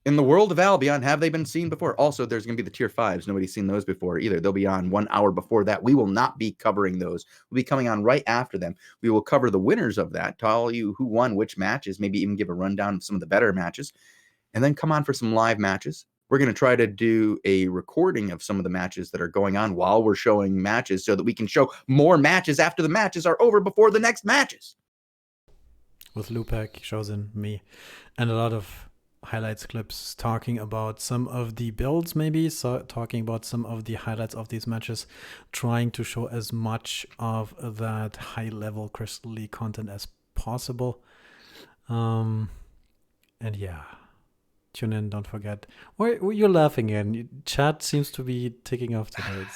in the world of Albion have they been seen before. Also, there's going to be the tier 5s. Nobody's seen those before either. They'll be on 1 hour before that. We will not be covering those. We'll be coming on right after them. We will cover the winners of that, tell you who won which matches, maybe even give a rundown of some of the better matches, and then come on for some live matches. We're going to try to do a recording of some of the matches that are going on while we're showing matches, so that we can show more matches after the matches are over before the next matches. With Lupak, Shozen, me, and a lot of highlights clips talking about some of the builds, maybe talking about some of the highlights of these matches, trying to show as much of that high level Crystal League content as possible. And yeah, tune in, don't forget. You're laughing again. Chat seems to be ticking off today.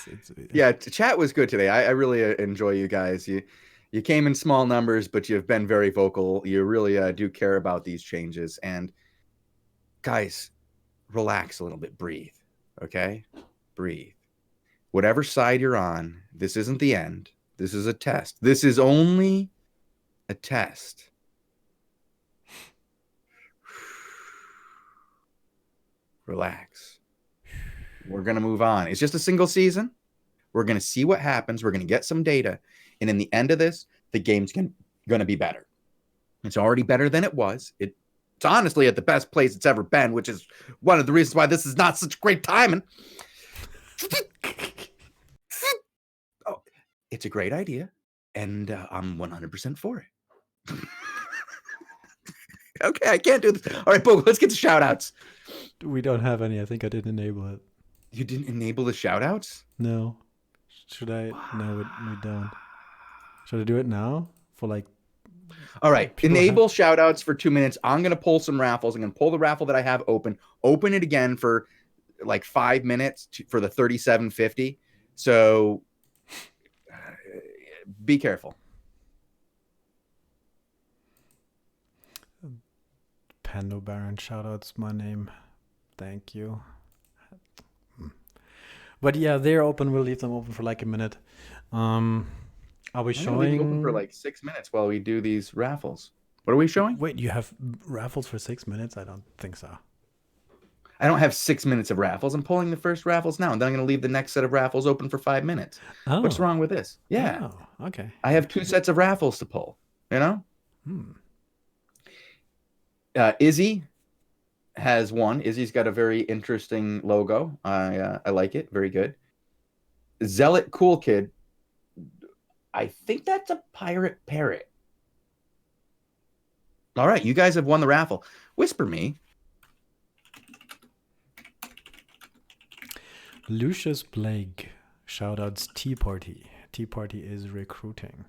Yeah, chat was good today. I really enjoy you guys. You came in small numbers, but you've been very vocal. You really do care about these changes. And guys, relax a little bit. Breathe. Okay? Breathe. Whatever side you're on, this isn't the end. This is a test. This is only a test. Relax. We're going to move on. It's just a single season. We're going to see what happens. We're going to get some data. And in the end of this, the game's going to be better. It's already better than it was. It's honestly at the best place it's ever been, which is one of the reasons why this is not such great timing. Oh, it's a great idea, and I'm 100% for it. Okay, I can't do this. All right, Bogul, let's get to shout-outs. We don't have any. I think I didn't enable it. You didn't enable the shout-outs? No. Should I? No, we don't. Should I do it now? For like... All right, enable shout-outs for 2 minutes. I'm going to pull some raffles. I'm going to pull the raffle that I have open it again for like 5 minutes for the 37.50. So be careful. Pando Baron, shout-outs my name. Thank you. But yeah, they're open. We'll leave them open for like a minute. Are we showing open for like 6 minutes while we do these raffles? What are we showing? Wait, you have raffles for 6 minutes? I don't think so. I don't have 6 minutes of raffles. I'm pulling the first raffles now, and then I'm going to leave the next set of raffles open for 5 minutes. What's Oh, wrong with this? Yeah. oh, okay. I have 2 sets of raffles to pull, you know? Hmm. Izzy has one. Izzy's got a very interesting logo. I like it. Very good. Zealot Cool Kid. I think that's a pirate parrot. All right, you guys have won the raffle. Whisper me. Lucius Blake, shoutouts Tea Party. Tea Party is recruiting.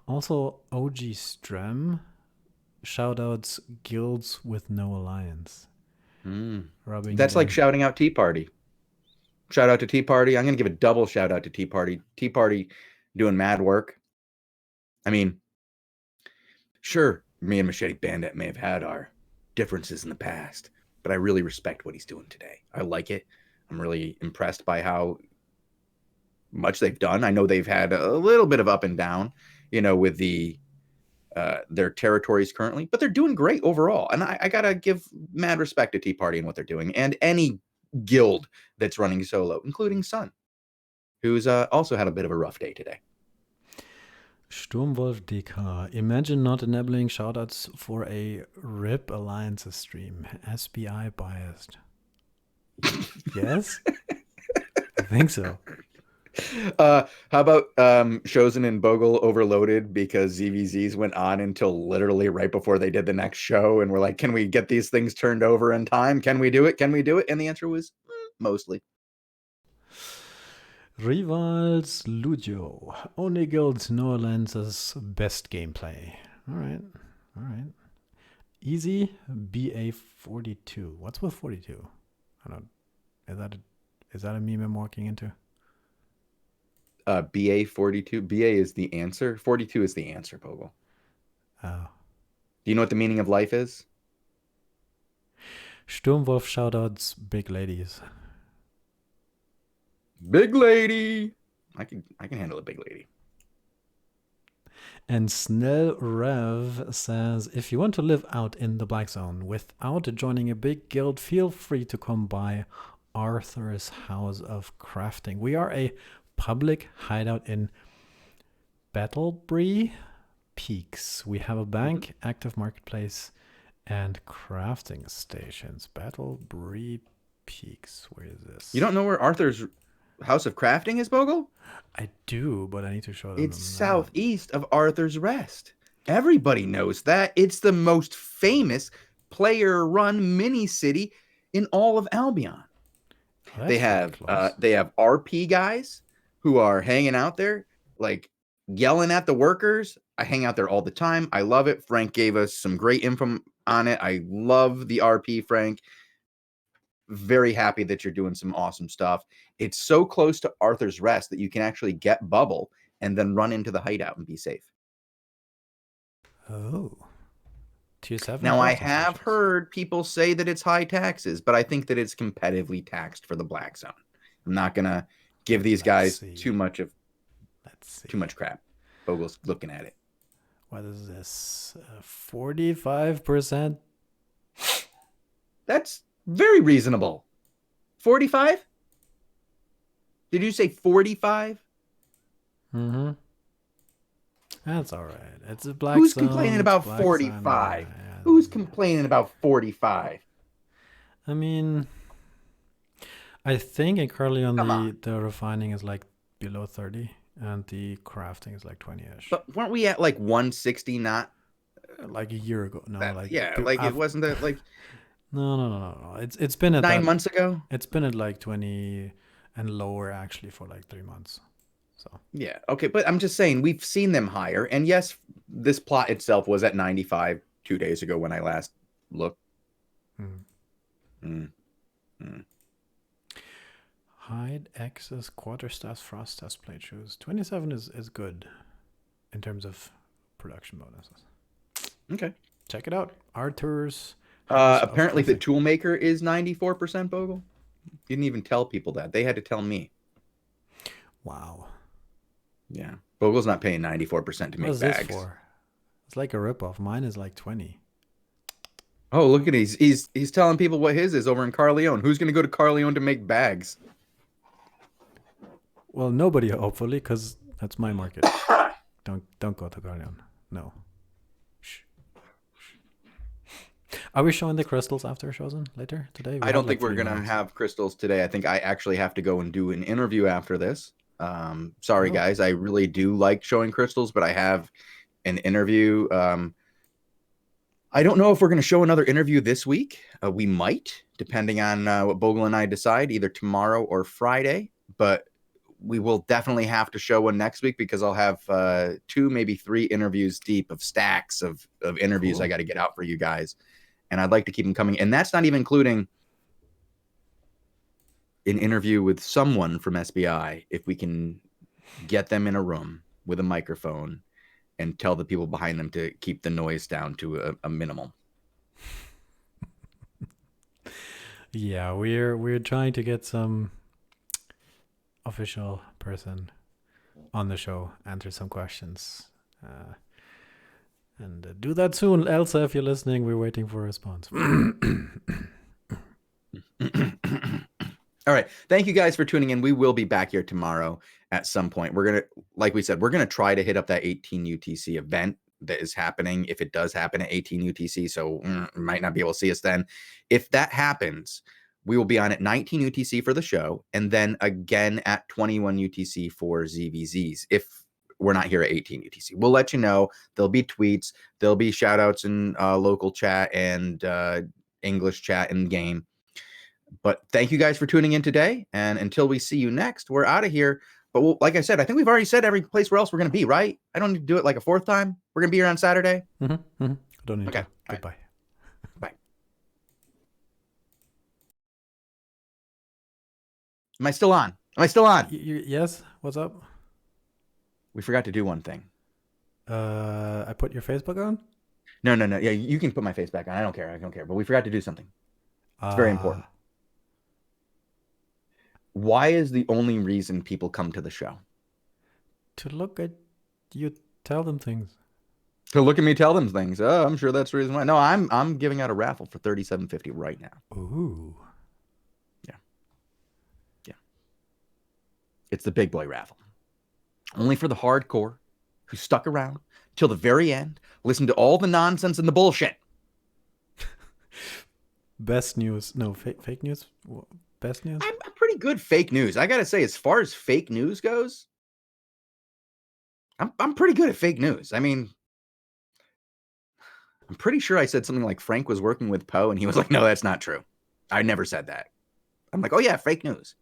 Also, OG Strem, shoutouts Guilds with No Alliance. That's like shouting out Tea Party. Shout out to Tea Party. I'm going to give a double shout out to Tea Party. Tea Party doing mad work. I mean, sure, me and Machete Bandit may have had our differences in the past, but I really respect what he's doing today. I like it. I'm really impressed by how much they've done. I know they've had a little bit of up and down, with their territories currently, but they're doing great overall. And I gotta give mad respect to Tea Party and what they're doing, and any guild that's running solo, including Sun, who's also had a bit of a rough day today. Sturmwolf DK, imagine not enabling shoutouts for a RIP Alliances stream. SBI biased. Yes? I think so. How about Shozen and Bogul overloaded because ZVZs went on until literally right before they did the next show, and we're like, can we get these things turned over in time? Can we do it? Can we do it? And the answer was mostly. Rivals Ludio. Only Guilds, no Alliances, best gameplay. Alright. Easy BA42. What's with 42? I don't. Is that a meme I'm walking into? BA42. BA is the answer. 42 is the answer, Bogle. Oh. Do you know what the meaning of life is? Sturmwolf shoutouts, big ladies. Big lady. I can handle a big lady. And Snell Rev says, if you want to live out in the Black Zone without joining a big guild, feel free to come by Arthur's House of Crafting. We are a public hideout in Battlebree Peaks. We have a bank, active marketplace, and crafting stations. Battlebree Peaks. Where is this? You don't know where Arthur's House of Crafting is, Bogle? I do, but I need to show them. It's southeast of Arthur's Rest. Everybody knows that. It's the most famous player-run mini-city in all of Albion. They have RP guys who are hanging out there, like yelling at the workers. I hang out there all the time. I love it. Frank gave us some great info on it. I love the RP, Frank. Very happy that you're doing some awesome stuff. It's so close to Arthur's Rest that you can actually get bubble and then run into the hideout and be safe. Oh. Tier 7. Now, I have heard people say that it's high taxes, but I think that it's competitively taxed for the Black Zone. I'm not going to give these guys too much crap. Bogle's looking at it. What is this? 45%? That's very reasonable. 45? Did you say 45? Mm-hmm. That's all right. It's a Black Who's Zone. Complaining about 45? Who's complaining about 45? I mean, I think currently on the refining is like below 30 and the crafting is like 20-ish. But weren't we at like 160 not like a year ago? No, it wasn't that like No. It's been at 9 months ago. It's been at like 20 and lower actually for like 3 months. So yeah, okay, but I'm just saying we've seen them higher, and yes, this plot itself was at 95 2 days ago when I last looked. Hide Access Quarterstaff Frost Test Plate Shoes. 27 is good in terms of production bonuses. Okay, check it out. Arthur's. Apparently the Toolmaker is 94%, Bogle. Didn't even tell people that. They had to tell me. Wow. Yeah. Bogle's not paying 94% to make bags. This for? It's like a ripoff. Mine is like 20. Oh, look at he's telling people what his is over in Carleone. Who's going to go to Carleone to make bags? Well, nobody, hopefully, because that's my market. Don't go to Guardian. No. Shh. Are we showing the crystals after Shozen later today? I don't think we're going to have crystals today. I think I actually have to go and do an interview after this. Sorry, guys. I really do like showing crystals, but I have an interview. I don't know if we're going to show another interview this week. We might, depending on what Bogul and I decide, either tomorrow or Friday. But we will definitely have to show one next week because I'll have 2, maybe 3 interviews deep of stacks of interviews I got to get out for you guys. And I'd like to keep them coming. And that's not even including an interview with someone from SBI, if we can get them in a room with a microphone and tell the people behind them to keep the noise down to a minimum. Yeah, we're trying to get some official person on the show, answer some questions, and do that soon. Elsa, if you're listening, we're waiting for a response. All right. Thank you guys for tuning in. We will be back here tomorrow at some point. We're going to, like we said, we're going to try to hit up that 18 UTC event that is happening, if it does happen at 18 UTC. So might not be able to see us then. If that happens, we will be on at 19 UTC for the show, and then again at 21 UTC for ZVZs. If we're not here at 18 UTC, we'll let you know. There'll be tweets. There'll be shout outs in local chat and English chat in game. But thank you guys for tuning in today. And until we see you next, we're out of here. But like I said, I think we've already said every place where else we're going to be, right? I don't need to do it like a 4th time. We're going to be here on Saturday. Don't need to. Goodbye. Bye. Am I still on? Yes. What's up? We forgot to do one thing. I put your Facebook on? No. Yeah, you can put my face back on. I don't care. But we forgot to do something. It's very important. Why is the only reason people come to the show? To look at you tell them things. To look at me tell them things. Oh, I'm sure that's the reason why. No, I'm giving out a raffle for $37.50 right now. Ooh. Yeah. It's the big boy raffle. Only for the hardcore who stuck around till the very end, listen to all the nonsense and the bullshit. Best news. No, fake news. Best news. I'm pretty good fake news. I got to say, as far as fake news goes, I'm pretty good at fake news. I mean, I'm pretty sure I said something like Frank was working with Poe, and he was like, no, that's not true. I never said that. I'm like, oh, yeah, fake news.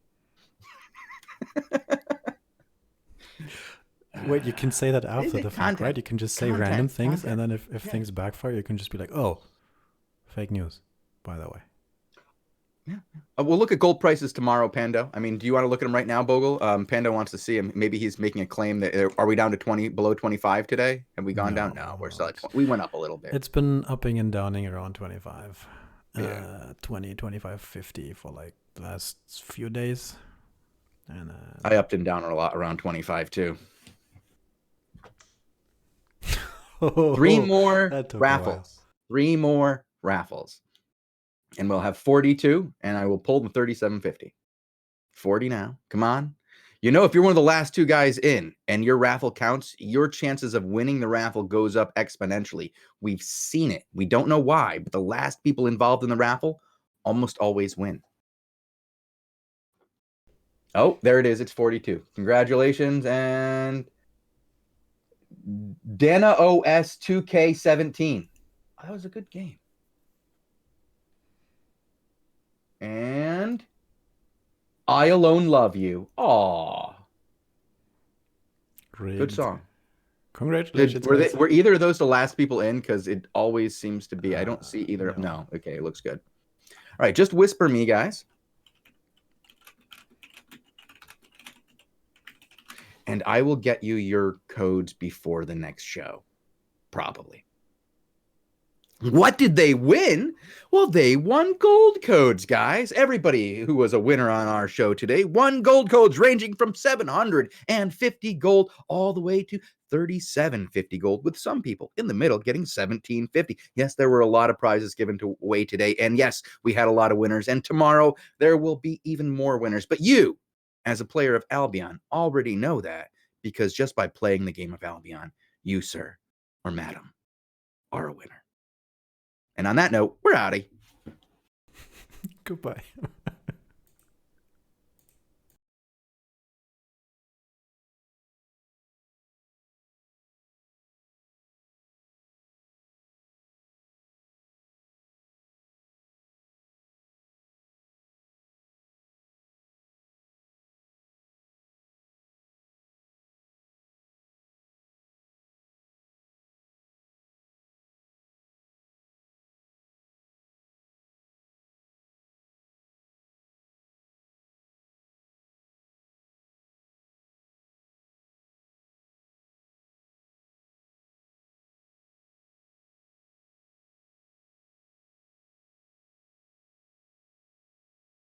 Wait, you can say that after the fact, right? You can just say random things, and then if things backfire, you can just be like, oh, fake news, by the way. Yeah. We'll look at gold prices tomorrow, Pando. I mean, do you want to look at them right now, Bogul? Pando wants to see him. Maybe he's making a claim that are we down to below 25 today? Have we gone down? No, we're still at 20. We went up a little bit. It's been upping and downing around 25. 20, 25, 50 for like the last few days. And I upped and down a lot around 25 too. 3 more raffles. 3 more raffles. And we'll have 42, and I will pull the $37.50. 40 now. Come on. You know, if you're one of the last 2 guys in and your raffle counts, your chances of winning the raffle goes up exponentially. We've seen it. We don't know why, but the last people involved in the raffle almost always win. Oh, there it is. It's 42. Congratulations. And Dana OS 2K17. Oh, that was a good game. And I Alone Love You. Aw. Great. Good song. Congratulations. Were either of those the last people in? Because it always seems to be. I don't see either. No. Okay, it looks good. All right, just whisper me, guys. And I will get you your codes before the next show. Probably. What did they win? Well, they won gold codes, guys. Everybody who was a winner on our show today won gold codes ranging from 750 gold all the way to 37.50 gold, with some people in the middle getting 17.50. Yes, there were a lot of prizes given away today, and yes, we had a lot of winners, and tomorrow there will be even more winners. But you, as a player of Albion, already know that, because just by playing the game of Albion, you, sir or madam, are a winner. And on that note, we're outie. Goodbye.